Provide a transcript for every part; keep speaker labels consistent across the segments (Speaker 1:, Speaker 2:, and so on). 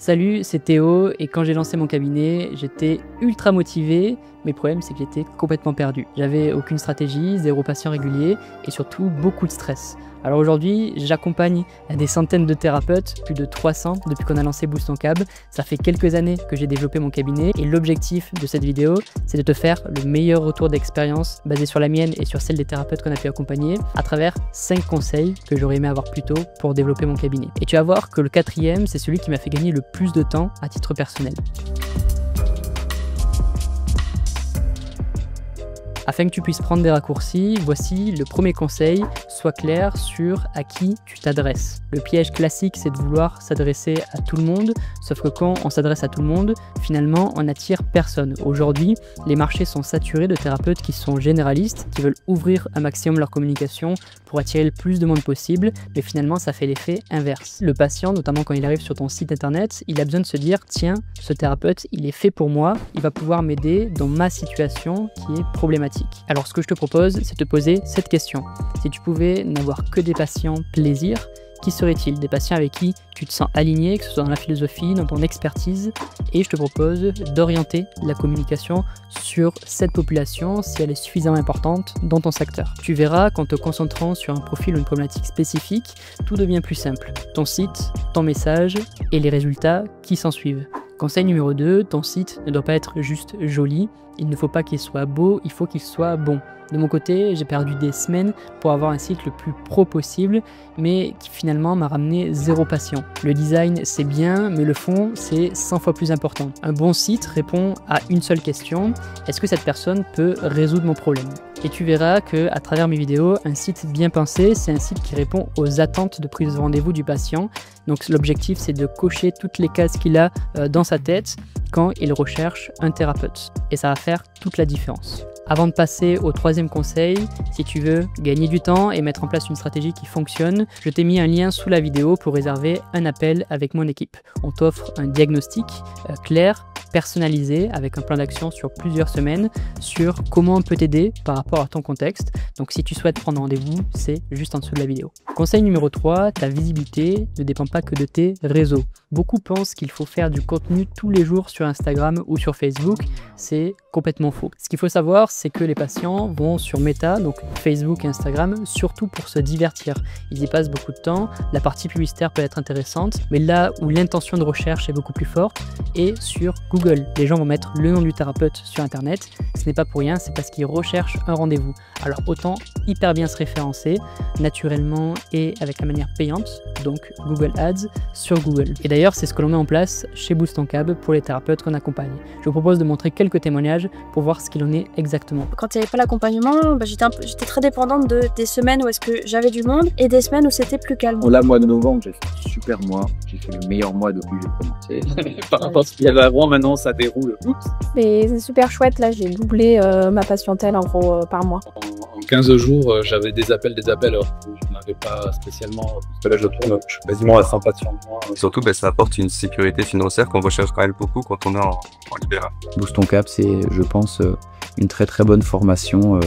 Speaker 1: Salut, c'est Théo et quand j'ai lancé mon cabinet, j'étais ultra motivé, mais le problème c'est que j'étais complètement perdu. J'avais aucune stratégie, zéro patient régulier et surtout beaucoup de stress. Alors aujourd'hui, j'accompagne des centaines de thérapeutes, plus de 300 depuis qu'on a lancé Boost ton Cab. Ça fait quelques années que j'ai développé mon cabinet et l'objectif de cette vidéo, c'est de te faire le meilleur retour d'expérience basé sur la mienne et sur celle des thérapeutes qu'on a pu accompagner à travers 5 conseils que j'aurais aimé avoir plus tôt pour développer mon cabinet. Et tu vas voir que le quatrième, c'est celui qui m'a fait gagner le plus de temps à titre personnel. Afin que tu puisses prendre des raccourcis, voici le premier conseil, sois clair sur à qui tu t'adresses. Le piège classique, c'est de vouloir s'adresser à tout le monde, sauf que quand on s'adresse à tout le monde, finalement, on n'attire personne. Aujourd'hui, les marchés sont saturés de thérapeutes qui sont généralistes, qui veulent ouvrir un maximum leur communication pour attirer le plus de monde possible, mais finalement, ça fait l'effet inverse. Le patient, notamment quand il arrive sur ton site internet, il a besoin de se dire, tiens, ce thérapeute, il est fait pour moi, il va pouvoir m'aider dans ma situation qui est problématique. Alors ce que je te propose, c'est de te poser cette question. Si tu pouvais n'avoir que des patients plaisir, qui seraient-ils? Des patients avec qui tu te sens aligné, que ce soit dans la philosophie, dans ton expertise, et je te propose d'orienter la communication sur cette population si elle est suffisamment importante dans ton secteur. Tu verras qu'en te concentrant sur un profil ou une problématique spécifique, tout devient plus simple. Ton site, ton message et les résultats qui s'en suivent. Conseil numéro 2, ton site ne doit pas être juste joli, il ne faut pas qu'il soit beau, il faut qu'il soit bon. De mon côté, j'ai perdu des semaines pour avoir un site le plus pro possible, mais qui finalement m'a ramené 0 patient. Le design, c'est bien, mais le fond, c'est 100 fois plus important. Un bon site répond à une seule question, est-ce que cette personne peut résoudre mon problème? Et tu verras que à travers mes vidéos, un site bien pensé, c'est un site qui répond aux attentes de prise de rendez-vous du patient. Donc l'objectif, c'est de cocher toutes les cases qu'il a dans sa tête quand il recherche un thérapeute. Et ça va faire toute la différence. Avant de passer au troisième conseil, si tu veux gagner du temps et mettre en place une stratégie qui fonctionne, je t'ai mis un lien sous la vidéo pour réserver un appel avec mon équipe. On t'offre un diagnostic clair, personnalisé, avec un plan d'action sur plusieurs semaines, sur comment on peut t'aider par rapport à ton contexte. Donc si tu souhaites prendre rendez-vous, c'est juste en dessous de la vidéo. Conseil numéro 3, ta visibilité ne dépend pas que de tes réseaux. Beaucoup pensent qu'il faut faire du contenu tous les jours sur Instagram ou sur Facebook. C'est complètement faux. Ce qu'il faut savoir, c'est que les patients vont sur Meta, donc Facebook et Instagram, surtout pour se divertir. Ils y passent beaucoup de temps, la partie publicitaire peut être intéressante, mais là où l'intention de recherche est beaucoup plus forte, est sur Google. Les gens vont mettre le nom du thérapeute sur Internet, ce n'est pas pour rien, c'est parce qu'ils recherchent un rendez-vous. Alors autant hyper bien se référencer, naturellement et avec la manière payante, donc Google Ads sur Google. Et d'ailleurs, c'est ce que l'on met en place chez Boost ton Cab pour les thérapeutes qu'on accompagne. Je vous propose de montrer quelques témoignages pour voir ce qu'il en est exactement.
Speaker 2: Quand il n'y avait pas l'accompagnement, j'étais très dépendante des semaines où est-ce que j'avais du monde et des semaines où c'était plus calme.
Speaker 3: Là, mois de novembre, j'ai fait un super mois. J'ai fait le meilleur mois depuis que j'ai commencé. Par rapport à ce qu'il y avait avant, maintenant ça déroule.
Speaker 4: Mais c'est super chouette, là j'ai doublé ma patientèle en gros par mois.
Speaker 5: En 15 jours, j'avais des appels alors que je n'avais pas spécialement. Parce que là, je tourne, je suis quasiment à 100 patients de mois.
Speaker 6: Surtout, ça apporte une sécurité financière qu'on recherche quand même beaucoup quand on est en libéral.
Speaker 3: Boost ton Cab, c'est, je pense, une très très bonne formation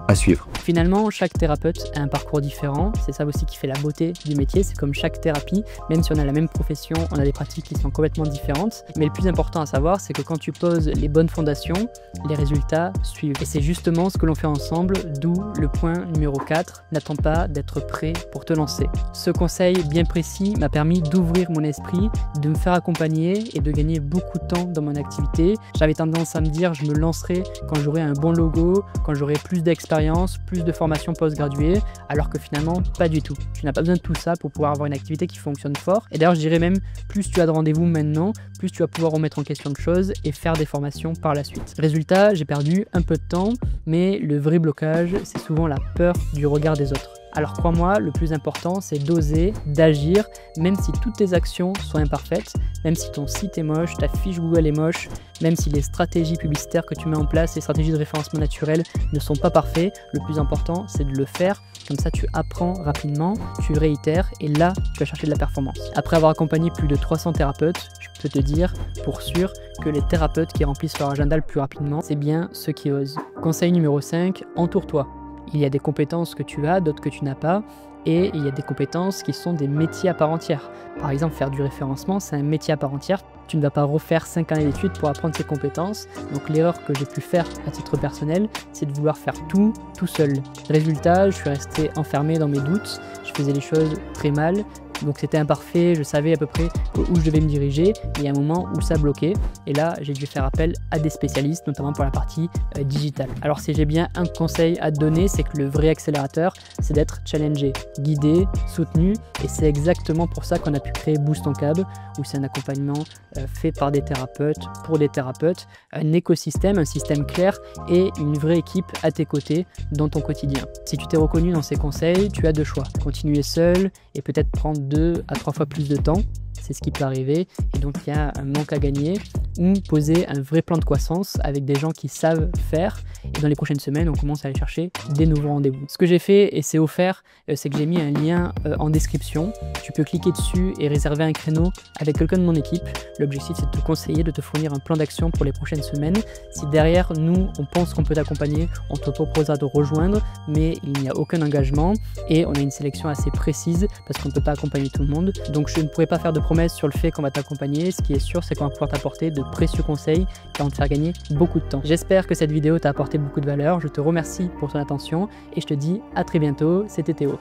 Speaker 3: à suivre.
Speaker 1: Finalement, chaque thérapeute a un parcours différent. C'est ça aussi qui fait la beauté du métier. C'est comme chaque thérapie, même si on a la même profession, on a des pratiques qui sont complètement différentes. Mais le plus important à savoir, c'est que quand tu poses les bonnes fondations, les résultats suivent. Et c'est justement ce que l'on fait ensemble, d'où le point numéro 4, n'attends pas d'être prêt pour te lancer. Ce conseil bien précis m'a permis d'ouvrir mon esprit, de me faire accompagner et de gagner beaucoup de temps dans mon activité. J'avais tendance à me dire, je me lancerai quand j'aurai un bon logo, quand j'aurai plus d'expérience, plus de formation post-graduée, alors que finalement, pas du tout. Tu n'as pas besoin de tout ça pour pouvoir avoir une activité qui fonctionne fort. Et d'ailleurs, je dirais même, plus tu as de rendez-vous maintenant, plus tu vas pouvoir remettre en question de choses et faire des formations par la suite. Résultat, j'ai perdu un peu de temps, mais le vrai blocage, c'est souvent la peur du regard des autres. Alors crois-moi, le plus important, c'est d'oser, d'agir, même si toutes tes actions sont imparfaites, même si ton site est moche, ta fiche Google est moche, même si les stratégies publicitaires que tu mets en place, les stratégies de référencement naturel ne sont pas parfaites. Le plus important, c'est de le faire. Comme ça, tu apprends rapidement, tu réitères et là, tu vas chercher de la performance. Après avoir accompagné plus de 300 thérapeutes, je peux te dire pour sûr que les thérapeutes qui remplissent leur agenda le plus rapidement, c'est bien ceux qui osent. Conseil numéro 5, entoure-toi. Il y a des compétences que tu as, d'autres que tu n'as pas. Et il y a des compétences qui sont des métiers à part entière. Par exemple, faire du référencement, c'est un métier à part entière. Tu ne vas pas refaire 5 années d'études pour apprendre ces compétences. Donc l'erreur que j'ai pu faire à titre personnel, c'est de vouloir faire tout seul. Résultat, je suis resté enfermé dans mes doutes. Je faisais les choses très mal. Donc c'était imparfait, je savais à peu près où je devais me diriger, mais il y a un moment où ça bloquait, et là j'ai dû faire appel à des spécialistes, notamment pour la partie digitale. Alors si j'ai bien un conseil à te donner, c'est que le vrai accélérateur, c'est d'être challengé, guidé, soutenu, et c'est exactement pour ça qu'on a pu créer Boost On Cab, où c'est un accompagnement fait par des thérapeutes, pour des thérapeutes, un écosystème, un système clair, et une vraie équipe à tes côtés dans ton quotidien. Si tu t'es reconnu dans ces conseils, tu as deux choix, continuer seul, et peut-être prendre 2 à 3 fois plus de temps, c'est ce qui peut arriver, et donc il y a un manque à gagner, ou poser un vrai plan de croissance avec des gens qui savent faire, et dans les prochaines semaines, on commence à aller chercher des nouveaux rendez-vous. Ce que j'ai fait, et c'est offert, c'est que j'ai mis un lien en description, tu peux cliquer dessus et réserver un créneau avec quelqu'un de mon équipe. L'objectif, c'est de te conseiller, de te fournir un plan d'action pour les prochaines semaines. Si derrière, nous, on pense qu'on peut t'accompagner, on te proposera de rejoindre, mais il n'y a aucun engagement, et on a une sélection assez précise, parce qu'on ne peut pas accompagner tout le monde, donc je ne pourrais pas faire de promesses sur le fait qu'on va t'accompagner. Ce qui est sûr, c'est qu'on va pouvoir t'apporter de précieux conseils qui vont te faire gagner beaucoup de temps. J'espère que cette vidéo t'a apporté beaucoup de valeur, je te remercie pour ton attention et je te dis à très bientôt, c'était Théo.